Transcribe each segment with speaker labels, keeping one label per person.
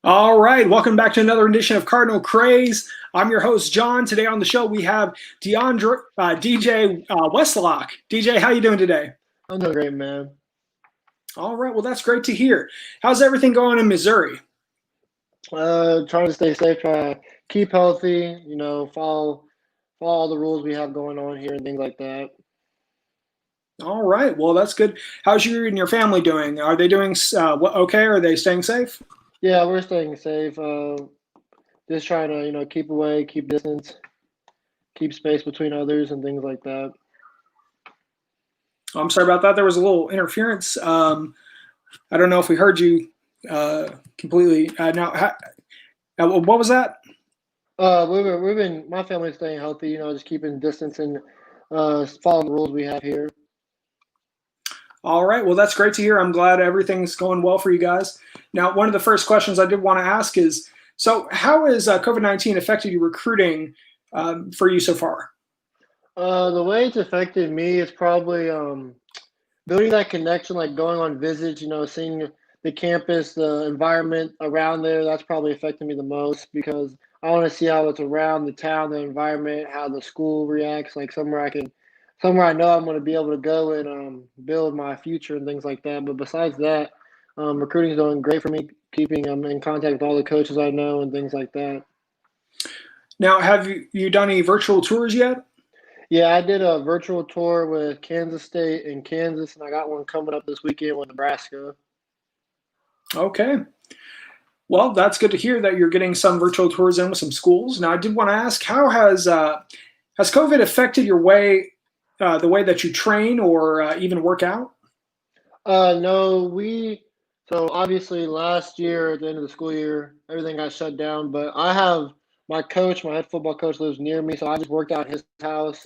Speaker 1: All right, welcome back to another edition of Cardinal Craze. I'm your host, John. Today on the show we have DJ Wesolak. DJ, how you doing today?
Speaker 2: I'm doing great, man.
Speaker 1: All right, well that's great to hear. How's everything going in Missouri?
Speaker 2: Trying to stay safe, trying to keep healthy, follow all the rules we have going on here and things like that.
Speaker 1: All right, well that's good. How's you and your family doing? Are they doing okay? Are they staying safe?
Speaker 2: Yeah, we're staying safe. Just trying to, keep away, keep distance, keep space between others and things like that.
Speaker 1: I'm sorry about that. There was a little interference. I don't know if we heard you completely. What was that?
Speaker 2: My family's staying healthy, just keeping distance and following the rules we have here.
Speaker 1: All right. Well, that's great to hear. I'm glad everything's going well for you guys. Now, one of the first questions I did want to ask is, so how has COVID-19 affected your recruiting for you so far?
Speaker 2: The way it's affected me is probably building that connection, like going on visits, seeing the campus, the environment around there. That's probably affected me the most because I want to see how it's around the town, the environment, how the school reacts, like somewhere I know I'm going to be able to go and build my future and things like that. But besides that, recruiting is going great for me, keeping in contact with all the coaches I know and things like that.
Speaker 1: Now, have you done any virtual tours yet?
Speaker 2: Yeah, I did a virtual tour with Kansas State and Kansas, and I got one coming up this weekend with Nebraska.
Speaker 1: Okay. Well, that's good to hear that you're getting some virtual tours in with some schools. Now, I did want to ask, how has COVID affected your the way that you train or even work out?
Speaker 2: No, so obviously last year at the end of the school year, everything got shut down. But I have my head football coach lives near me, so I just worked out at his house.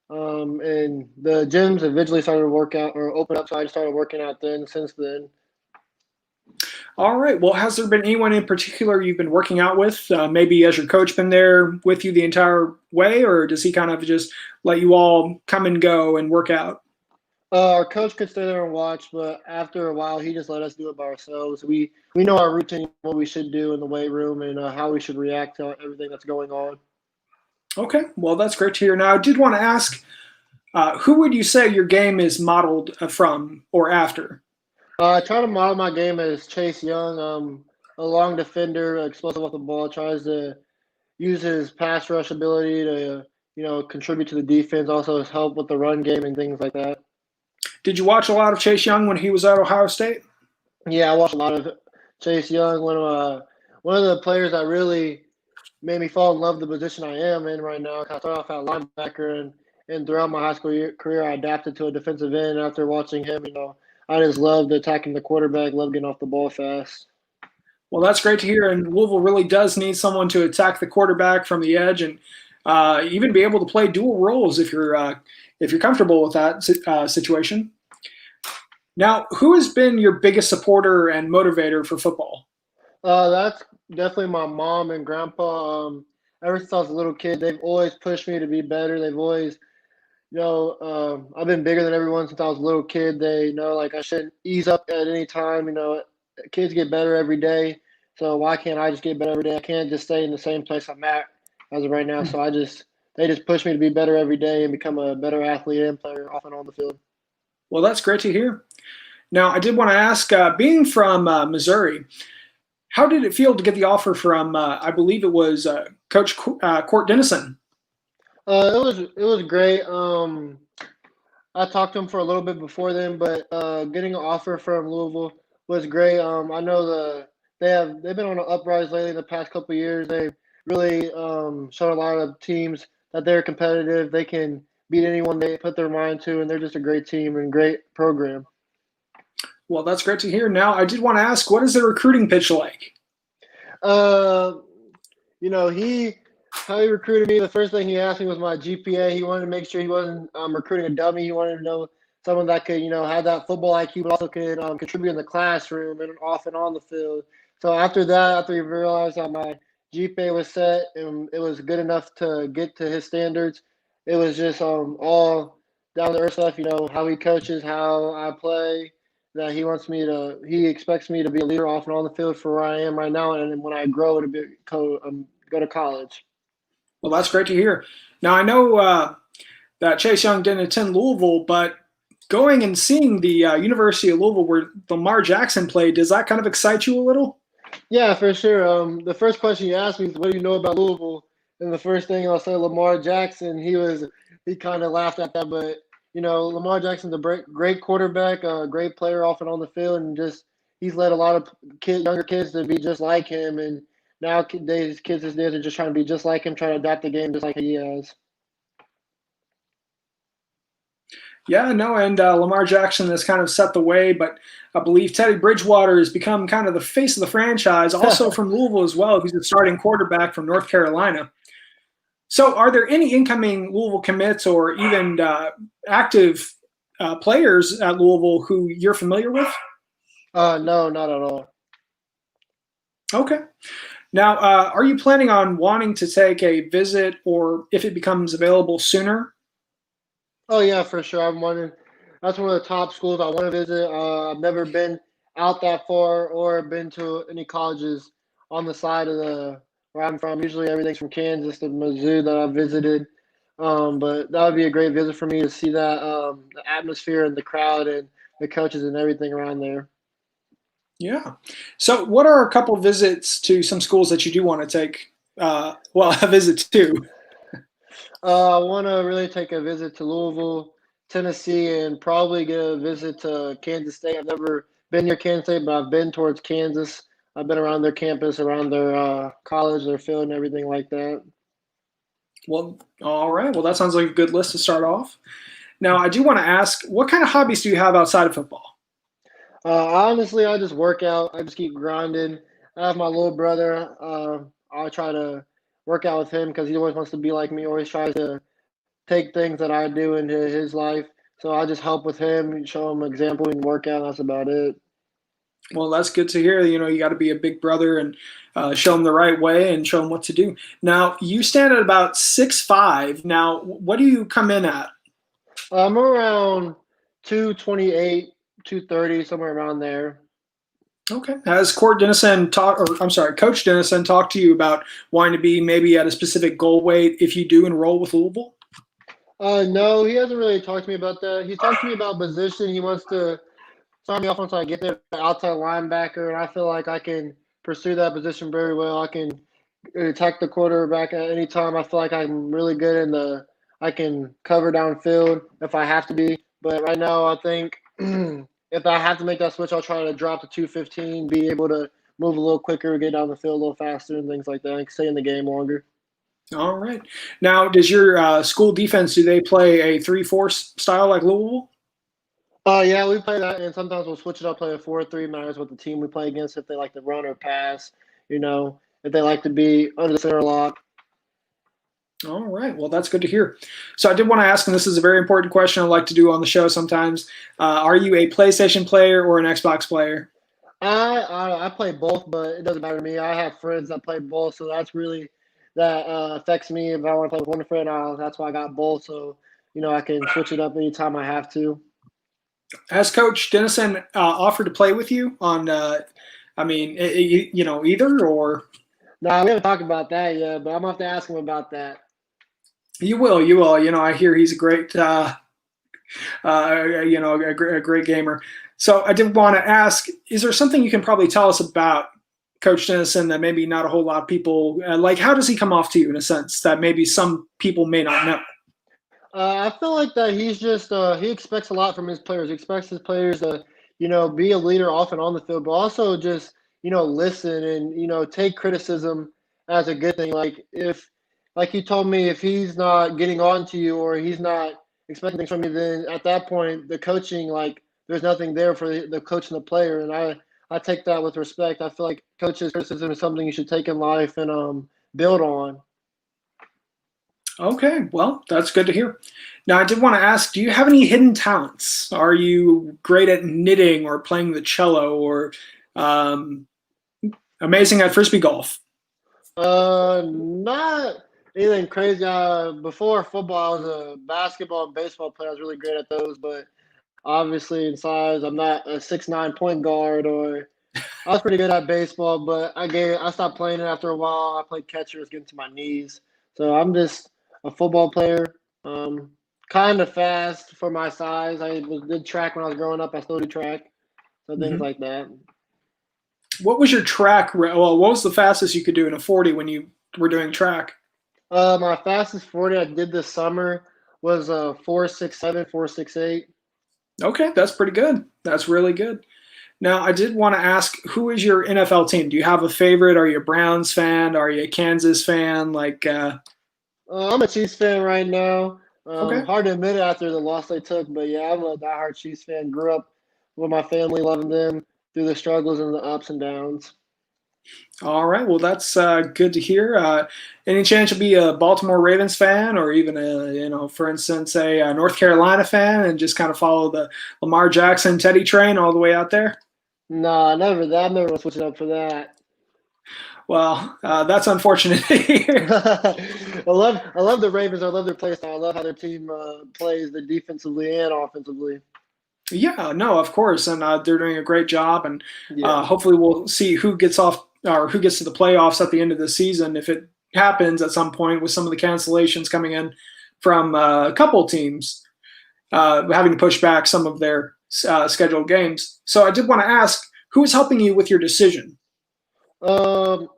Speaker 2: And the gyms eventually started to work out or open up, so I just started working out then. Since then,
Speaker 1: All right. Well, has there been anyone in particular you've been working out with? Maybe has your coach been there with you the entire way, or does he kind of just let you all come and go and work out?
Speaker 2: our coach could stay there and watch, but after a while, he just let us do it by ourselves. We know our routine, what we should do in the weight room, and how we should react to everything that's going on.
Speaker 1: Okay. Well, that's great to hear. Now, I did want to ask, who would you say your game is modeled from or after?
Speaker 2: I try to model my game as Chase Young, a long defender, explosive off the ball, tries to use his pass rush ability to, contribute to the defense, also help with the run game and things like that.
Speaker 1: Did you watch a lot of Chase Young when he was at Ohio State?
Speaker 2: Yeah, I watched a lot of Chase Young. One of the players that really made me fall in love with the position I am in right now. I started off at linebacker, and throughout my high school career, I adapted to a defensive end. After watching him, I just loved attacking the quarterback, loved getting off the ball fast.
Speaker 1: Well, that's great to hear. And Louisville really does need someone to attack the quarterback from the edge and even be able to play dual roles if you're comfortable with that situation. Now, who has been your biggest supporter and motivator for football?
Speaker 2: That's definitely my mom and grandpa. Ever since I was a little kid, they've always pushed me to be better. They've always, I've been bigger than everyone since I was a little kid. They know like I shouldn't ease up at any time. Kids get better every day. So why can't I just get better every day? I can't just stay in the same place I'm at as of right now. So they just push me to be better every day and become a better athlete and player off and on the field.
Speaker 1: Well, that's great to hear. Now, I did want to ask, being from Missouri, how did it feel to get the offer from, I believe it was Coach Court Dennison?
Speaker 2: It was great. I talked to him for a little bit before then, but getting an offer from Louisville was great. I know they've been on an uprise lately in the past couple of years. They've really shown a lot of teams that they're competitive. They can beat anyone they put their mind to, and they're just a great team and great program.
Speaker 1: Well, that's great to hear. Now, I did want to ask, what is the recruiting pitch like?
Speaker 2: Uh, he how he recruited me. The first thing he asked me was my GPA. He wanted to make sure he wasn't recruiting a dummy. He wanted to know someone that could, have that football IQ, but also could contribute in the classroom and off and on the field. So after that, after he realized that my GPA was set and it was good enough to get to his standards, it was just all down to earth stuff. How he coaches, how I play, that he expects me to be a leader off and on the field for where I am right now, and when I grow to go to college.
Speaker 1: Well, that's great to hear. Now I know that Chase Young didn't attend Louisville, but going and seeing the University of Louisville where Lamar Jackson played, does that kind of excite you a little?
Speaker 2: Yeah, for sure. The first question you asked me is, "What do you know about Louisville?" And the first thing I'll say, Lamar Jackson. He kind of laughed at that, but Lamar Jackson's a great quarterback, a great player off and on the field, and just he's led a lot of younger kids to be just like him. And nowadays, kids these days are just trying to be just like him, trying to adapt the game just like he has.
Speaker 1: Yeah, no, and Lamar Jackson has kind of set the way, but I believe Teddy Bridgewater has become kind of the face of the franchise, also from Louisville as well. He's a starting quarterback from North Carolina. So, are there any incoming Louisville commits or even active players at Louisville who you're familiar with?
Speaker 2: No, not at all.
Speaker 1: Okay. Now, are you planning on wanting to take a visit, or if it becomes available sooner?
Speaker 2: Oh yeah, for sure. That's one of the top schools I want to visit. I've never been out that far or been to any colleges on the side of the where I'm from. Usually everything's from Kansas to Mizzou that I've visited. But that would be a great visit for me to see that the atmosphere and the crowd and the coaches and everything around there.
Speaker 1: Yeah. So, what are a couple visits to some schools that you do want to take? Well, a visit to.
Speaker 2: I want to really take a visit to Louisville, Tennessee, and probably get a visit to Kansas State. I've never been near Kansas State, but I've been towards Kansas. I've been around their campus, around their college, their field, and everything like that.
Speaker 1: Well, all right. Well, that sounds like a good list to start off. Now, I do want to ask, what kind of hobbies do you have outside of football?
Speaker 2: Honestly, I just work out. I just keep grinding. I have my little brother. I try to work out with him because he always wants to be like me. Always tries to take things that I do into his life. So I just help with him and show him example and work out. That's about it.
Speaker 1: Well, that's good to hear. You know, you got to be a big brother and show them the right way and show them what to do. Now, you stand at about 6'5". Now, what do you come in at?
Speaker 2: I'm around 228, 230, somewhere around there.
Speaker 1: Okay. Has Coach Dennison talked to you about wanting to be maybe at a specific goal weight if you do enroll with Louisville?
Speaker 2: No, he hasn't really talked to me about that. He talked to me about position. He wants to start me off once I get there, outside linebacker, and I feel like I can pursue that position very well. I can attack the quarterback at any time. I feel like I'm really good I can cover downfield if I have to be. But right now, I think if I have to make that switch, I'll try to drop to 215, be able to move a little quicker, get down the field a little faster, and things like that, and stay in the game longer.
Speaker 1: All right. Now, does your school defense, do they play a 3-4 style like Louisville?
Speaker 2: Yeah, we play that, and sometimes we'll switch it up, play a 4-3, matters what the team we play against, if they like to run or pass, if they like to be under the center lock.
Speaker 1: All right. Well, that's good to hear. So I did want to ask, and this is a very important question I like to do on the show sometimes. Are you a PlayStation player or an Xbox player?
Speaker 2: I play both, but it doesn't matter to me. I have friends that play both, so that affects me. If I want to play with one friend, that's why I got both, so I can switch it up anytime I have to.
Speaker 1: Has Coach Dennison offered to play with you on, either or?
Speaker 2: No, we haven't talked about that yet, but I'm gonna have to ask him about that.
Speaker 1: You will. You will. I hear he's a great, a great gamer. So I did want to ask: is there something you can probably tell us about Coach Dennison that maybe not a whole lot of people like? How does he come off to you in a sense that maybe some people may not know?
Speaker 2: I feel like that he's just he expects a lot from his players. He expects his players to, be a leader off and on the field, but also just, listen and, take criticism as a good thing. Like he told me, if he's not getting on to you or he's not expecting things from you, then at that point, the coaching, like there's nothing there for the coach and the player. And I take that with respect. I feel like coach's criticism is something you should take in life and build on.
Speaker 1: Okay, well, that's good to hear. Now, I did want to ask, do you have any hidden talents? Are you great at knitting or playing the cello or um, amazing at frisbee golf?
Speaker 2: Not anything crazy. Before football, I was a basketball and baseball player. I was really great at those, but obviously in size. I'm not a 6'9" point guard, or I was pretty good at baseball, but I stopped playing it after a while. I played catcher, it was getting to my knees. So I'm just a football player. Um, Kind of fast for my size. Did track when I was growing up. I still do track, so things
Speaker 1: Mhm.
Speaker 2: like that.
Speaker 1: What was your track? Well, what was the fastest you could do in a 40 when you were doing track?
Speaker 2: My fastest 40 I did this summer was 4.67, 4.68.
Speaker 1: Okay, that's pretty good. That's really good. Now, I did want to ask, who is your NFL team? Do you have a favorite? Are you a Browns fan? Are you a Kansas fan?
Speaker 2: I'm a Chiefs fan right now.
Speaker 1: Okay.
Speaker 2: Hard to admit it after the loss they took, but yeah, I'm a diehard Chiefs fan. Grew up with my family loving them through the struggles and the ups and downs.
Speaker 1: All right. Well, that's good to hear. Any chance you'll be a Baltimore Ravens fan, or even for instance, a North Carolina fan, and just kind of follow the Lamar Jackson Teddy train all the way out there?
Speaker 2: Nah, never that. I'm never gonna switch it up for that.
Speaker 1: Well, that's unfortunate to hear.
Speaker 2: I love the Ravens. I love their play style. I love how their team plays the defensively and offensively.
Speaker 1: Yeah, no, of course, and they're doing a great job, and
Speaker 2: Yeah.
Speaker 1: hopefully we'll see who gets off or who gets to the playoffs at the end of the season if it happens at some point with some of the cancellations coming in from a couple teams having to push back some of their scheduled games. So I did want to ask, who is helping you with your decision?
Speaker 2: Um,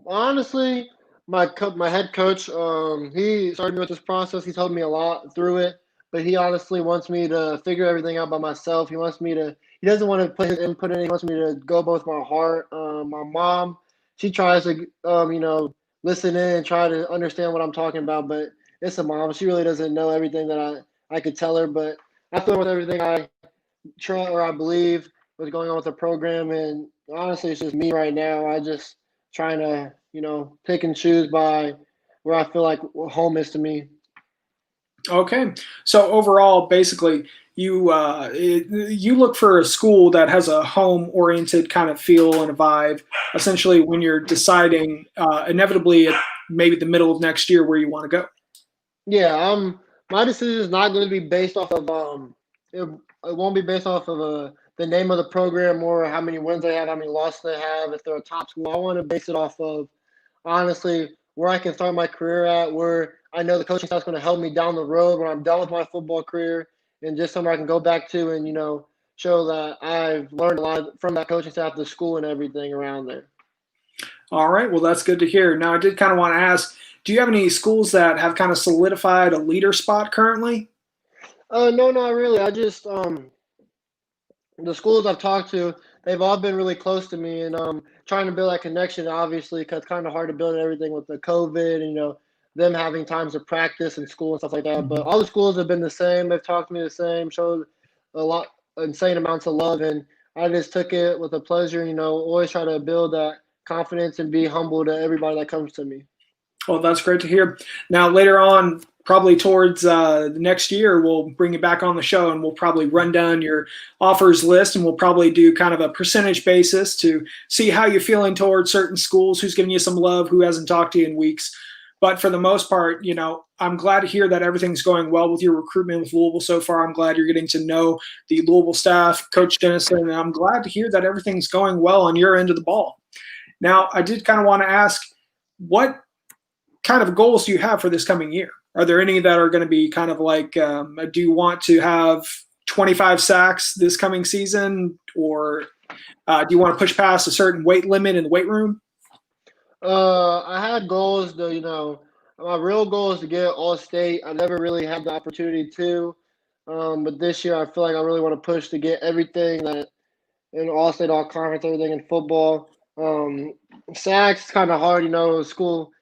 Speaker 2: Honestly, my head coach, he started me with this process. He's helped me a lot through it, but he honestly wants me to figure everything out by myself. He wants me to. He doesn't want to put his input in. He wants me to go both my heart. My mom, she tries to, listen in and try to understand what I'm talking about, but it's a mom. She really doesn't know everything that I could tell her, but I feel with everything I try or I believe what's going on with the program. And honestly, it's just me right now. I just trying to, pick and choose by where I feel like home is to me.
Speaker 1: Okay, so overall, basically, you look for a school that has a home-oriented kind of feel and a vibe. Essentially, when you're deciding, inevitably, at maybe the middle of next year, where you want to go.
Speaker 2: Yeah, my decision is not going to be based off of it won't be based off of the name of the program or how many wins they have, how many losses they have, if they're a top school. I want to base it off of honestly where I can start my career at, where I know the coaching staff is going to help me down the road when I'm done with my football career, and just somewhere I can go back to and show that I've learned a lot from that coaching staff, the school, and everything around there.
Speaker 1: All right, well, that's good to hear. Now, I did kind of want to ask, do you have any schools that have kind of solidified a leader spot currently?
Speaker 2: No, not really. I just the schools I've talked to, they've all been really close to me, and trying to build that connection. Obviously, because it's kind of hard to build everything with the COVID, and them having times of practice and school and stuff like that. But all the schools have been the same. They've talked to me the same, showed a lot, insane amounts of love, and I just took it with a pleasure. Always try to build that confidence and be humble to everybody that comes to me.
Speaker 1: Well, that's great to hear. Now, later on, probably towards the next year, we'll bring you back on the show and we'll probably run down your offers list and we'll probably do kind of a percentage basis to see how you're feeling towards certain schools, who's giving you some love, who hasn't talked to you in weeks. But for the most part, I'm glad to hear that everything's going well with your recruitment with Louisville so far. I'm glad you're getting to know the Louisville staff, Coach Dennison, and I'm glad to hear that everything's going well on your end of the ball. Now, I did kind of want to ask, what kind of goals do you have for this coming year? Are there any that are going to be kind of like, do you want to have 25 sacks this coming season, or do you want to push past a certain weight limit in the weight room?
Speaker 2: I had goals to, my real goal is to get all state. I never really had the opportunity to, but this year I feel like I really want to push to get everything that in all state, all conference, everything in football. Sacks kind of hard, schools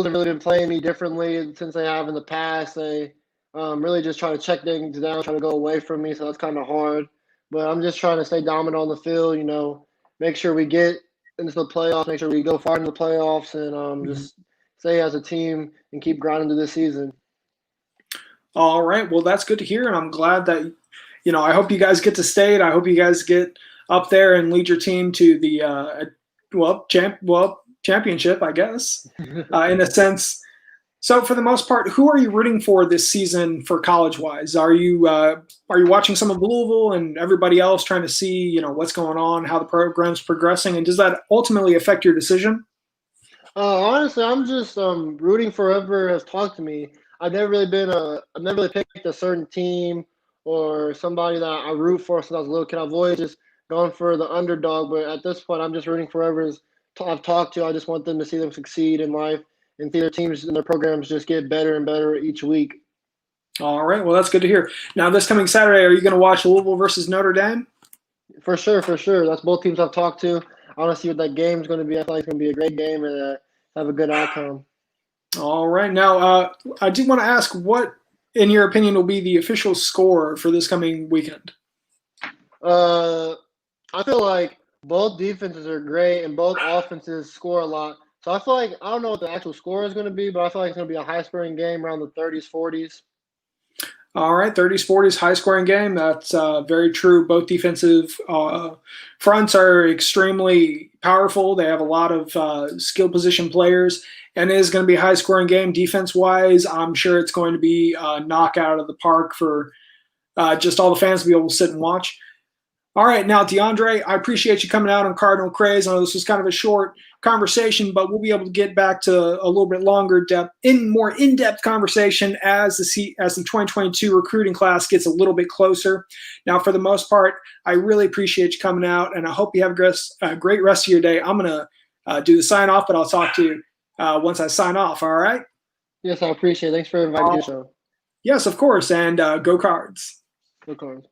Speaker 2: have really been playing me differently since they have in the past. They really just try to check things down, try to go away from me, so that's kind of hard. But I'm just trying to stay dominant on the field, make sure we get into the playoffs, make sure we go far into the playoffs, and
Speaker 1: Mhm.
Speaker 2: just stay as a team and keep grinding to this season.
Speaker 1: All right. Well, that's good to hear. And I'm glad that, I hope you guys get to state. I hope you guys get up there and lead your team to the, championship, I guess, in a sense. So for the most part, who are you rooting for this season for college-wise? Are you watching some of Louisville and everybody else trying to see what's going on, how the program's progressing, and does that ultimately affect your decision?
Speaker 2: Honestly, I'm just rooting for whoever has talked to me. I've never really picked a certain team or somebody that I root for since I was a little kid. I've always just gone for the underdog. But at this point, I'm just rooting for I've talked to. I just want them to see them succeed in life and see their teams and their programs just get better and better each week.
Speaker 1: All right, well that's good to hear. Now this coming Saturday, are you going to watch Louisville versus Notre Dame?
Speaker 2: For sure, for sure. That's both teams I've talked to. I want to see what that game's going to be. I feel like it's going to be a great game and have a good outcome.
Speaker 1: All right, now I do want to ask what, in your opinion, will be the official score for this coming weekend?
Speaker 2: Uh, I feel like both defenses are great and both offenses score a lot. So I feel like I don't know what the actual score is going to be, but I feel like it's going to be a high-scoring game around the 30s, 40s.
Speaker 1: All right, 30s, 40s, high scoring game. That's very true. Both defensive fronts are extremely powerful. They have a lot of skill position players, and it is going to be a high scoring game. Defense wise, I'm sure it's going to be a knockout of the park for just all the fans to be able to sit and watch. All right, now DeAndre, I appreciate you coming out on Cardinal Craze. I know this was kind of a short conversation, but we'll be able to get back to a little bit longer more in-depth conversation as the 2022 recruiting class gets a little bit closer. Now, for the most part, I really appreciate you coming out, and I hope you have a great rest of your day. I'm gonna do the sign off, but I'll talk to you once I sign off. All right?
Speaker 2: Yes, I appreciate it. Thanks for inviting me to the show.
Speaker 1: Yes, of course, and go Cards.
Speaker 2: Go Cards.